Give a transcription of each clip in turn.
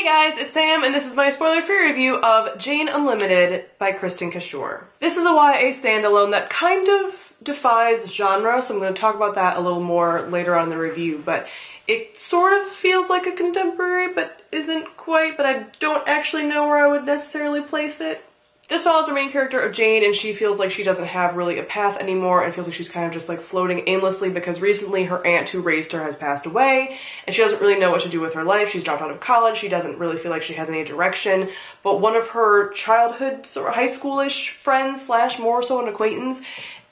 guys, it's Sam, and this is my spoiler-free review of Jane Unlimited by Kristin Cashore. This is a YA standalone that kind of defies genre, so I'm going to talk about that a little more later on in the review, but it sort of feels like a contemporary, but isn't quite, but I don't actually know where I would necessarily place it. This follows the main character of Jane, and she feels like she doesn't have really a path anymore and feels like she's kind of just like floating aimlessly because recently her aunt who raised her has passed away and she doesn't really know what to do with her life. She's dropped out of college. She doesn't really feel like she has any direction, but one of her childhood sort of high schoolish friends slash more so an acquaintance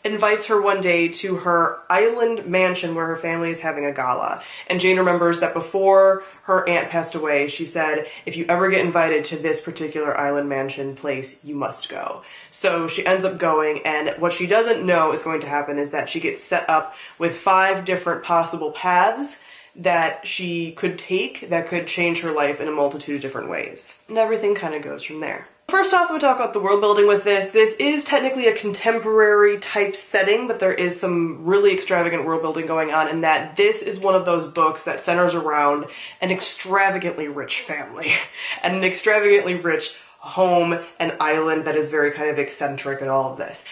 invites her one day to her island mansion where her family is having a gala. And Jane remembers that before her aunt passed away, she said, if you ever get invited to this particular island mansion place, you must go. So she ends up going, and what she doesn't know is going to happen is that she gets set up with 5 different possible paths that she could take that could change her life in a multitude of different ways. And everything kind of goes from there. First off, we talk about the world building with this. This is technically a contemporary type setting, but there is some really extravagant world building going on in that this is one of those books that centers around an extravagantly rich family and an extravagantly rich home and island that is very kind of eccentric and all of this.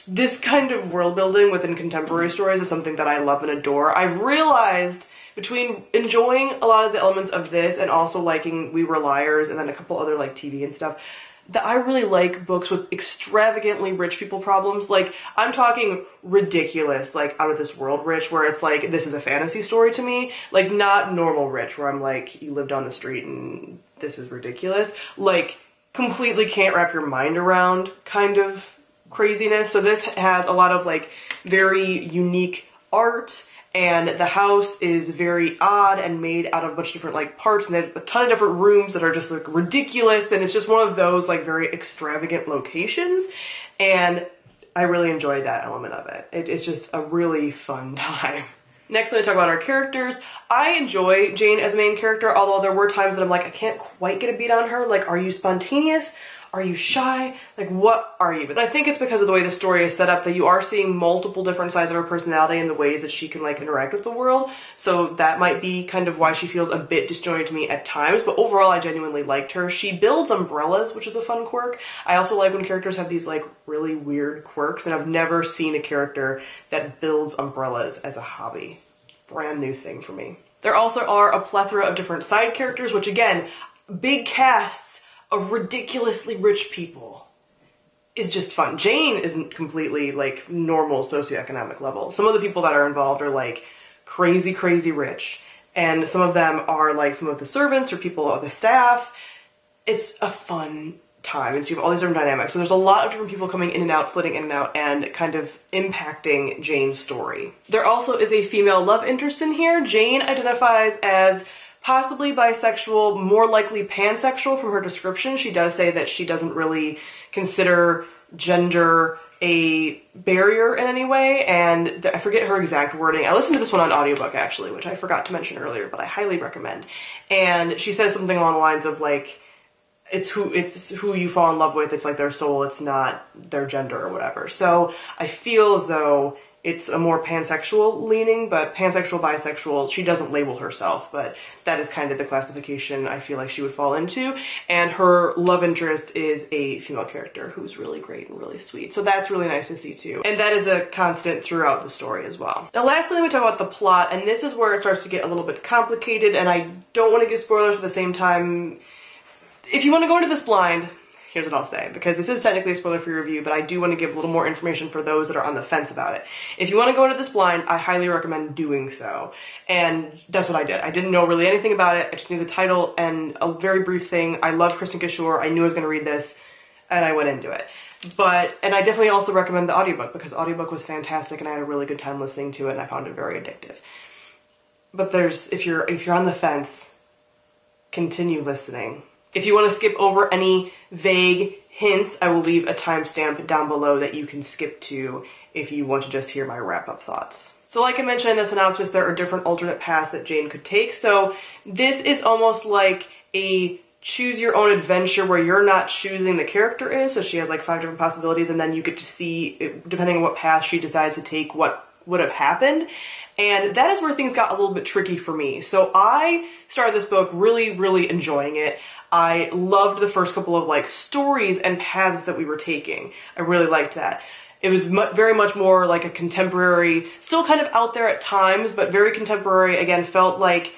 This kind of world building within contemporary stories is something that I love and adore. I've realized between enjoying a lot of the elements of this and also liking We Were Liars and then a couple other like TV and stuff, that I really like books with extravagantly rich people problems. Like, I'm talking ridiculous, like out of this world rich, where it's like, this is a fantasy story to me. Like, not normal rich, where I'm like, you live down the street and this is ridiculous. Like, completely can't wrap your mind around kind of craziness. So this has a lot of like very unique art, and the house is very odd and made out of a bunch of different like parts, and they have a ton of different rooms that are just like ridiculous, and it's just one of those like very extravagant locations, and I really enjoy that element of it. It's just a really fun time. Next, let me talk about our characters. I enjoy Jane as a main character, although there were times that I'm like, I can't quite get a beat on her. Like, are you spontaneous? Are you shy? Like, what are you? But I think it's because of the way the story is set up that you are seeing multiple different sides of her personality and the ways that she can like interact with the world. So that might be kind of why she feels a bit disjointed to me at times, but overall I genuinely liked her. She builds umbrellas, which is a fun quirk. I also like when characters have these like really weird quirks, and I've never seen a character that builds umbrellas as a hobby. Brand new thing for me. There also are a plethora of different side characters, which again, big casts of ridiculously rich people is just fun. Jane isn't completely like normal socioeconomic level. Some of the people that are involved are like crazy, crazy rich, and some of them are like some of the servants or people of the staff. It's a fun time, and so you have all these different dynamics. So there's a lot of different people coming in and out, flitting in and out, and kind of impacting Jane's story. There also is a female love interest in here. Jane identifies as possibly bisexual, more likely pansexual from her description. She does say that she doesn't really consider gender a barrier in any way, and I forget her exact wording. I listened to this one on audiobook actually, which I forgot to mention earlier, but I highly recommend. And she says something along the lines of like, it's who you fall in love with, it's like their soul, it's not their gender or whatever. So I feel as though it's a more pansexual leaning, but pansexual, bisexual, she doesn't label herself, but that is kind of the classification I feel like she would fall into. And her love interest is a female character who's really great and really sweet. So that's really nice to see too. And that is a constant throughout the story as well. Now lastly, we talk about the plot, and this is where it starts to get a little bit complicated, and I don't want to give spoilers at the same time. If you want to go into this blind, here's what I'll say, because this is technically a spoiler-free review, but I do want to give a little more information for those that are on the fence about it. If you want to go into this blind, I highly recommend doing so. And that's what I did. I didn't know really anything about it. I just knew the title and a very brief thing. I love Kristin Cashore. I knew I was going to read this, and I went into it. And I definitely also recommend the audiobook, because the audiobook was fantastic, and I had a really good time listening to it, and I found it very addictive. But if you're on the fence, continue listening. If you want to skip over any vague hints, I will leave a timestamp down below that you can skip to if you want to just hear my wrap-up thoughts. So like I mentioned in the synopsis, there are different alternate paths that Jane could take. So this is almost like a choose your own adventure where you're not choosing the character is. So she has like 5 different possibilities, and then you get to see, depending on what path she decides to take, what would have happened. And that is where things got a little bit tricky for me. So I started this book really enjoying it. I loved the first couple of like stories and paths that we were taking. I really liked that. It was very much more like a contemporary, still kind of out there at times, but very contemporary. Again, felt like,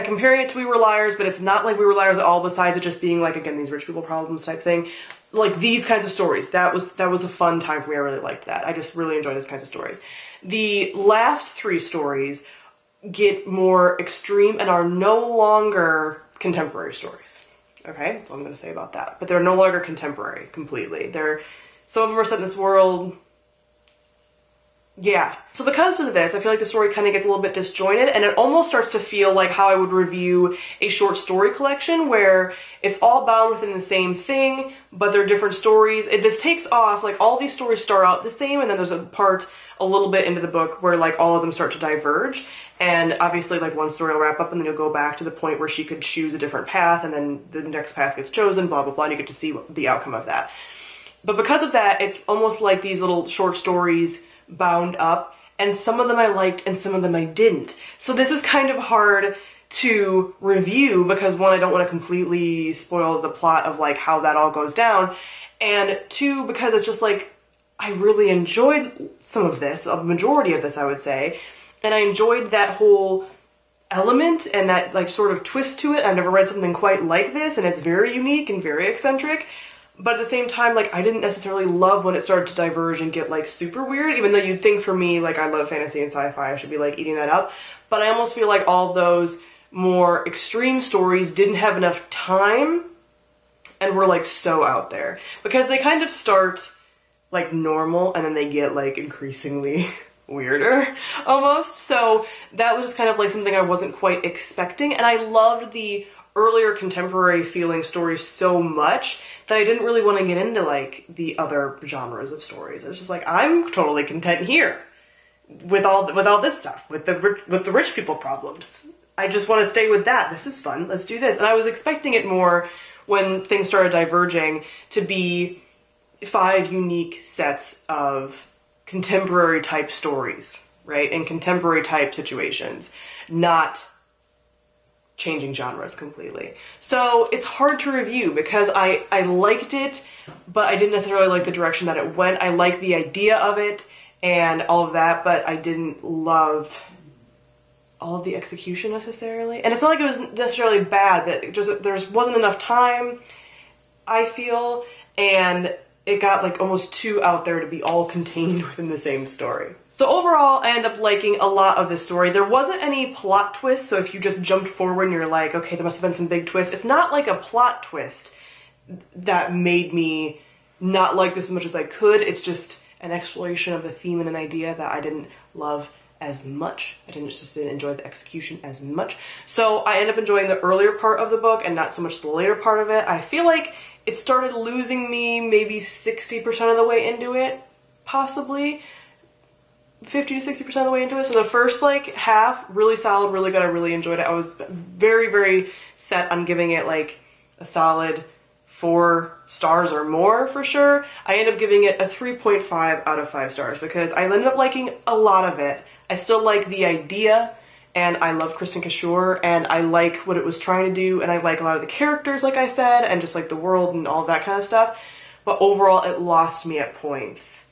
comparing it to We Were Liars, but it's not like We Were Liars at all, besides it just being like, again, these rich people problems type thing. Like these kinds of stories. That was a fun time for me. I really liked that. I just really enjoy those kinds of stories. The last 3 stories get more extreme and are no longer contemporary stories. Okay, that's all I'm going to say about that. But they're no longer contemporary completely. Some of them are set in this world. Yeah. So because of this, I feel like the story kind of gets a little bit disjointed, and it almost starts to feel like how I would review a short story collection where it's all bound within the same thing, but they're different stories. This takes off, like all these stories start out the same, and then there's a part a little bit into the book where like all of them start to diverge, and obviously like one story will wrap up and then you'll go back to the point where she could choose a different path, and then the next path gets chosen, blah blah blah, and you get to see the outcome of that. But because of that, it's almost like these little short stories bound up, and some of them I liked and some of them I didn't. So this is kind of hard to review because, one, I don't want to completely spoil the plot of like how that all goes down, and 2, because it's just like I really enjoyed some of this, a majority of this I would say, and I enjoyed that whole element and that like sort of twist to it. I've never read something quite like this, and it's very unique and very eccentric. But at the same time, like, I didn't necessarily love when it started to diverge and get, like, super weird, even though you'd think for me, like, I love fantasy and sci-fi, I should be, like, eating that up. But I almost feel like all of those more extreme stories didn't have enough time and were, like, so out there. Because they kind of start, like, normal, and then they get, like, increasingly weirder, almost. So that was just kind of, like, something I wasn't quite expecting, and I loved the earlier contemporary feeling stories so much that I didn't really want to get into like the other genres of stories. I was just like, I'm totally content here with all this stuff, with the rich people problems. I just want to stay with that. This is fun. Let's do this. And I was expecting it more when things started diverging to be 5 unique sets of contemporary type stories, right? And contemporary type situations, not changing genres completely. So it's hard to review because I liked it, but I didn't necessarily like the direction that it went. I liked the idea of it and all of that, but I didn't love all of the execution necessarily. And it's not like it was necessarily bad, but there wasn't enough time, I feel, and it got like almost too out there to be all contained within the same story. So overall, I ended up liking a lot of this story. There wasn't any plot twist, so if you just jumped forward and you're like, okay, there must have been some big twist, it's not like a plot twist that made me not like this as much as I could. It's just an exploration of the theme and an idea that I didn't love as much. I just didn't enjoy the execution as much. So I ended up enjoying the earlier part of the book and not so much the later part of it. I feel like it started losing me maybe 60% of the way into it, possibly. 50 to 60% of the way into it. So the first like half, really solid, really good. I really enjoyed it. I was very set on giving it like a solid 4 stars or more for sure. I ended up giving it a 3.5 out of 5 stars because I ended up liking a lot of it. I still like the idea, and I love Kristin Cashore, and I like what it was trying to do, and I like a lot of the characters, like I said, and just like the world and all that kind of stuff. But overall, it lost me at points,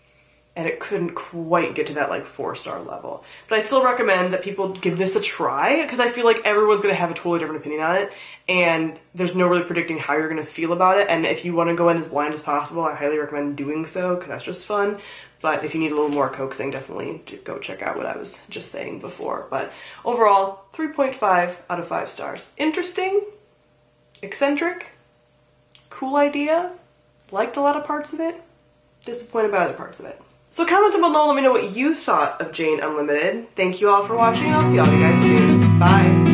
and it couldn't quite get to that like 4-star level. But I still recommend that people give this a try, because I feel like everyone's gonna have a totally different opinion on it, and there's no really predicting how you're gonna feel about it. And if you want to go in as blind as possible, I highly recommend doing so, because that's just fun. But if you need a little more coaxing, definitely go check out what I was just saying before. But overall, 3.5 out of 5 stars. Interesting, eccentric, cool idea, liked a lot of parts of it, disappointed by other parts of it. So comment down below, let me know what you thought of Jane Unlimited. Thank you all for watching, I'll see all you guys soon. Bye!